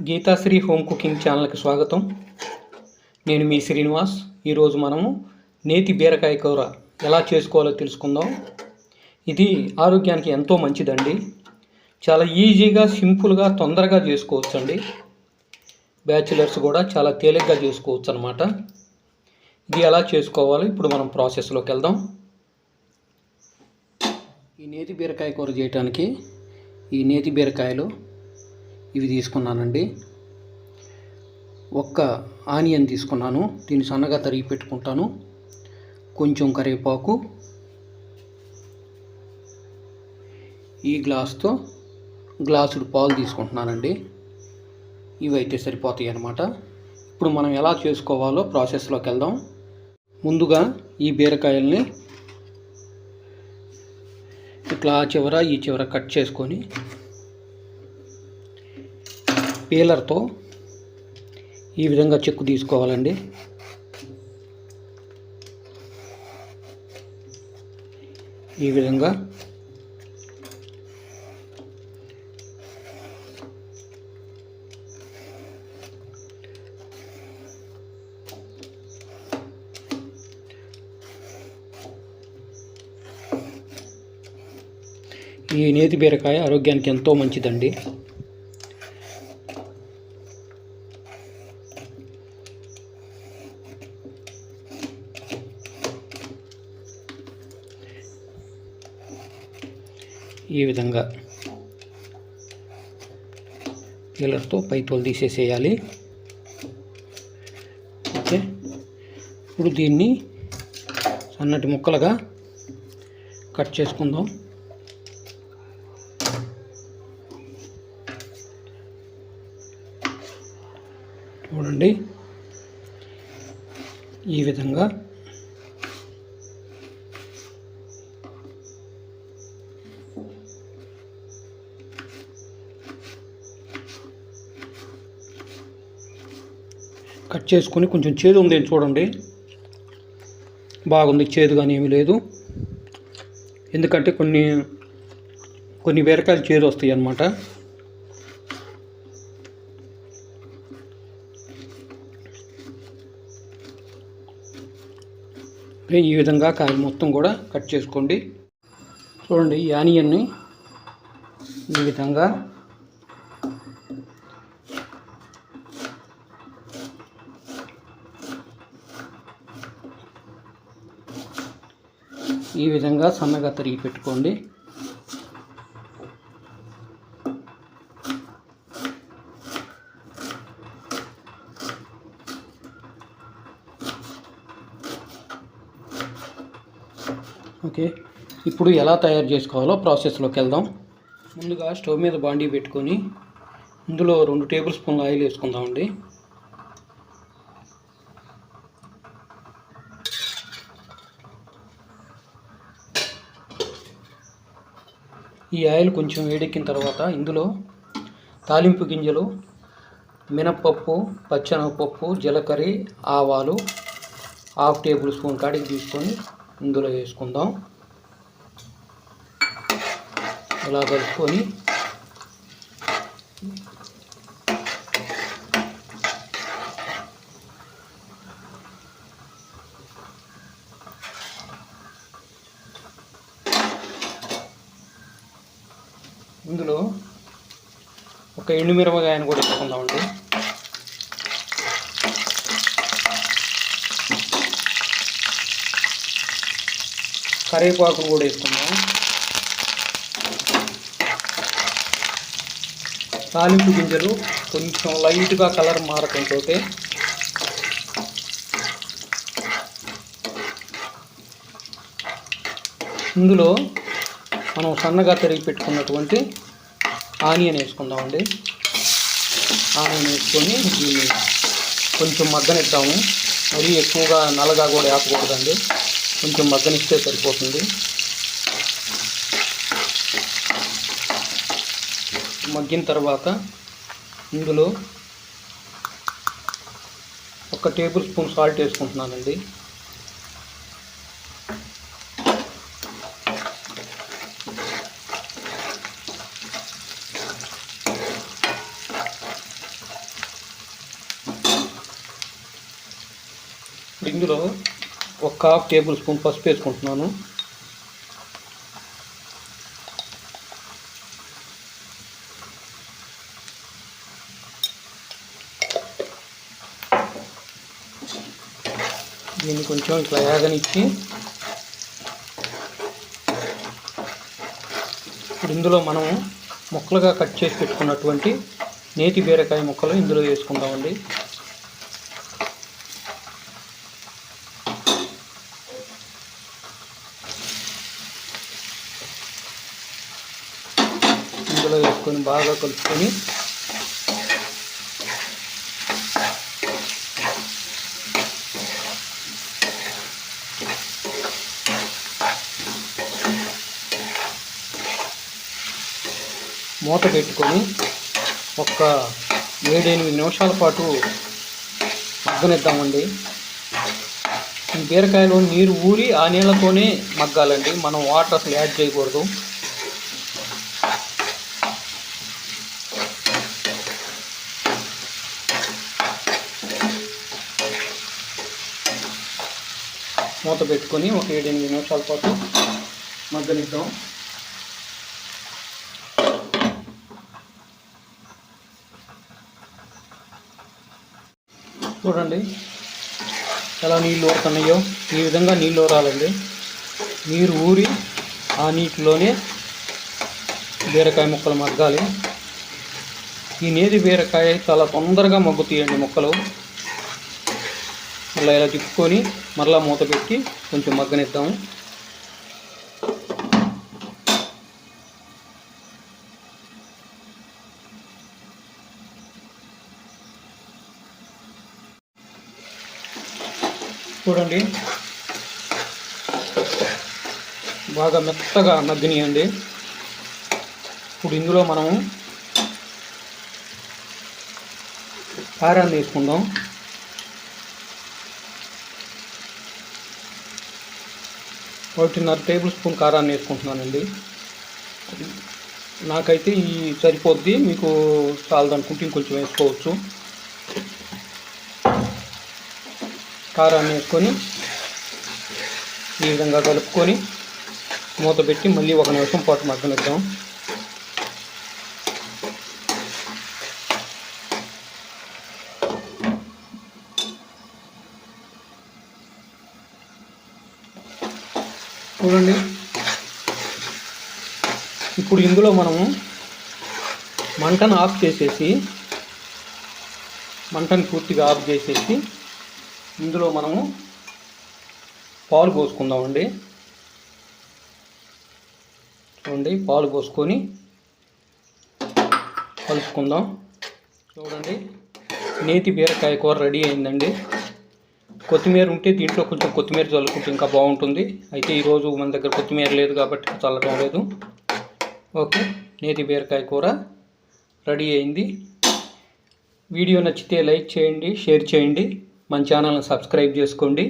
Geethasri home cooking ఛానల్కి స్వాగతం. నేను మీ శ్రీనివాస్. ఈరోజు మనము నేతి బీరకాయ కూర ఎలా చేసుకోవాలో తెలుసుకుందాం. ఇది ఆరోగ్యానికి ఎంతో మంచిదండి. చాలా ఈజీగా, సింపుల్గా, తొందరగా చేసుకోవచ్చండి. బ్యాచిలర్స్ కూడా చాలా తేలిగ్గా చేసుకోవచ్చు అన్నమాట. ఇది ఎలా చేసుకోవాలో ఇప్పుడు మనం ప్రాసెస్లోకి వెళ్దాం. ఈ నేతి బీరకాయ కూర చేయడానికి ఈ నేతి బీరకాయలు ఇవి తీసుకున్నానండి. ఒక్క ఆనియన్ తీసుకున్నాను, దీన్ని సన్నగా తరిగి పెట్టుకుంటాను. కొంచెం కరివేపాకు, ఈ గ్లాసుతో గ్లాసుడు పాలు తీసుకుంటున్నానండి. ఇవైతే సరిపోతాయి అన్నమాట. ఇప్పుడు మనం ఎలా చేసుకోవాలో ప్రాసెస్లోకి వెళ్దాం. ముందుగా ఈ బీరకాయల్ని ఇట్లా ఈ చివర కట్ చేసుకొని పీలర్తో ఈ విధంగా చెక్కు తీసుకోవాలండి. ఈ విధంగా ఈ నేతి బీరకాయ ఆరోగ్యానికి ఎంతో మంచిదండి. ఈ విధంగా పీలర్తో పై తోలు తీసేసేయాలి. ఓకే, ఇప్పుడు దీన్ని సన్నటి ముక్కలుగా కట్ చేసుకుందాం. చూడండి, ఈ విధంగా కట్ చేసుకొని, కొంచెం చేదు ఉంది చూడండి, బాగుంది, చేదు కానీ ఏమీ లేదు. ఎందుకంటే కొన్ని బీరకాయలు చేదు వస్తాయి అన్నమాట. ఈ విధంగా కాయలు మొత్తం కూడా కట్ చేసుకోండి. చూడండి, ఈ ఆనియన్ని ఈ విధంగా సన్నగా తరిగి పెట్టుకోండి. ఓకే, ఇప్పుడు ఎలా తయారు చేసుకోవాలో ప్రాసెస్లోకి వెళ్దాం. ముందుగా స్టవ్ మీద బాండీ పెట్టుకొని ఇందులో 2 టేబుల్ స్పూన్ల ఆయిల్ వేసుకుందామండి. ఈ ఆయిల్ కొంచెం వేడెక్కిన తర్వాత ఇందులో తాలింపు గింజలు, మినప్పప్పు, పచ్చెనగపప్పు, జీలకర్ర, ఆవాలు 1/2 టేబుల్ స్పూన్ కాడికి తీసుకొని ఇందులో వేసుకుందాం. ఇలా కలుపుకొని ఇందులో ఒక ఎండుమిరపకాయను కూడా వేసుకుందామండి. కరివేపాకును కూడా వేసుకుందాం. తాలింపు గింజలు కొంచెం లైట్గా కలర్ మారటంతో ఇందులో మనం సన్నగా తరిగి పెట్టుకున్నటువంటి ఆనియన్ వేసుకుందామండి. ఆనియన్ వేసుకొని దీన్ని కొంచెం మగ్గనిద్దాము. మరీ ఎక్కువగా నల్లగా కూడా వేపకూడదండి, కొంచెం మగ్గనిస్తే సరిపోతుంది. మగ్గిన తర్వాత ఇందులో 1 టేబుల్ స్పూన్ సాల్ట్ వేసుకుంటున్నానండి. ఇందులో ఒక 1/2 టేబుల్ స్పూన్ పసుపు వేసుకుంటున్నాను. దీన్ని కొంచెం ఇట్లా వేగనిచ్చి ఇప్పుడు ఇందులో మనం ముక్కలుగా కట్ చేసి పెట్టుకున్నటువంటి నేతి బీరకాయ ముక్కలు ఇందులో వేసుకుందామండి. ఇందులో వేసుకొని బాగా కలుపుకొని మూత పెట్టుకొని ఒక 7-8 నిమిషాల పాటు మగ్గనిద్దామండి. ఈ బీరకాయలో నీరు ఊరి ఆ నీళ్ళతోనే మగ్గాలండి, మనం వాటర్ అసలు యాడ్ చేయకూడదు. మూత పెట్టుకొని ఒక 7-8 నిమిషాల పాటు మగ్గనిద్దాం. చూడండి ఎలా నీళ్ళు ఊరుతున్నాయో, ఈ విధంగా నీళ్ళు ఊరాలండి. నీరు ఊరి ఆ నీటిలోనే బీరకాయ ముక్కలు మగ్గాలి. ఈ నేతి బీరకాయ చాలా తొందరగా మగ్గుతాయండి ముక్కలు. మళ్ళీ ఇలా తిప్పుకొని మరలా మూత పెట్టి కొంచెం మగ్గనిద్దాము. చూడండి బాగా మెత్తగా మగ్గినాయండి. ఇప్పుడు ఇందులో మనము కారాన్ని వేసుకుందాం. ఒకటిన్నర టేబుల్ స్పూన్ కారాన్ని వేసుకుంటున్నానండి. నాకైతే ఈ సరిపోద్ది, మీకు చాలదనుకుంటే ఇంకొంచెం వేసుకోవచ్చు. కారాన్ని వేసుకొని ఈ విధంగా కలుపుకొని మూత పెట్టి మళ్ళీ 1 నిమిషం పాటు మగ్గనిద్దాం. చూడండి ఇప్పుడు ఇందులో మనము మంటను పూర్తిగా ఆఫ్ చేసేసి ఇందులో మనము పాలు పోసుకుందామండి. చూడండి పాలు పోసుకొని కలుపుకుందాం. చూడండి నేతి బీరకాయ కూర రెడీ అయిందండి. కొత్తిమీర ఉంటే దీంట్లో కొంచెం కొత్తిమీర చల్లుకుంటే ఇంకా బాగుంటుంది. అయితే ఈరోజు మన దగ్గర కొత్తిమీర లేదు కాబట్టి చల్లడం లేదు. ఓకే, నేతి బీరకాయ కూర రెడీ అయింది. వీడియో నచ్చితే లైక్ చేయండి, షేర్ చేయండి, మన ఛానల్ని సబ్స్క్రైబ్ చేసుకోండి.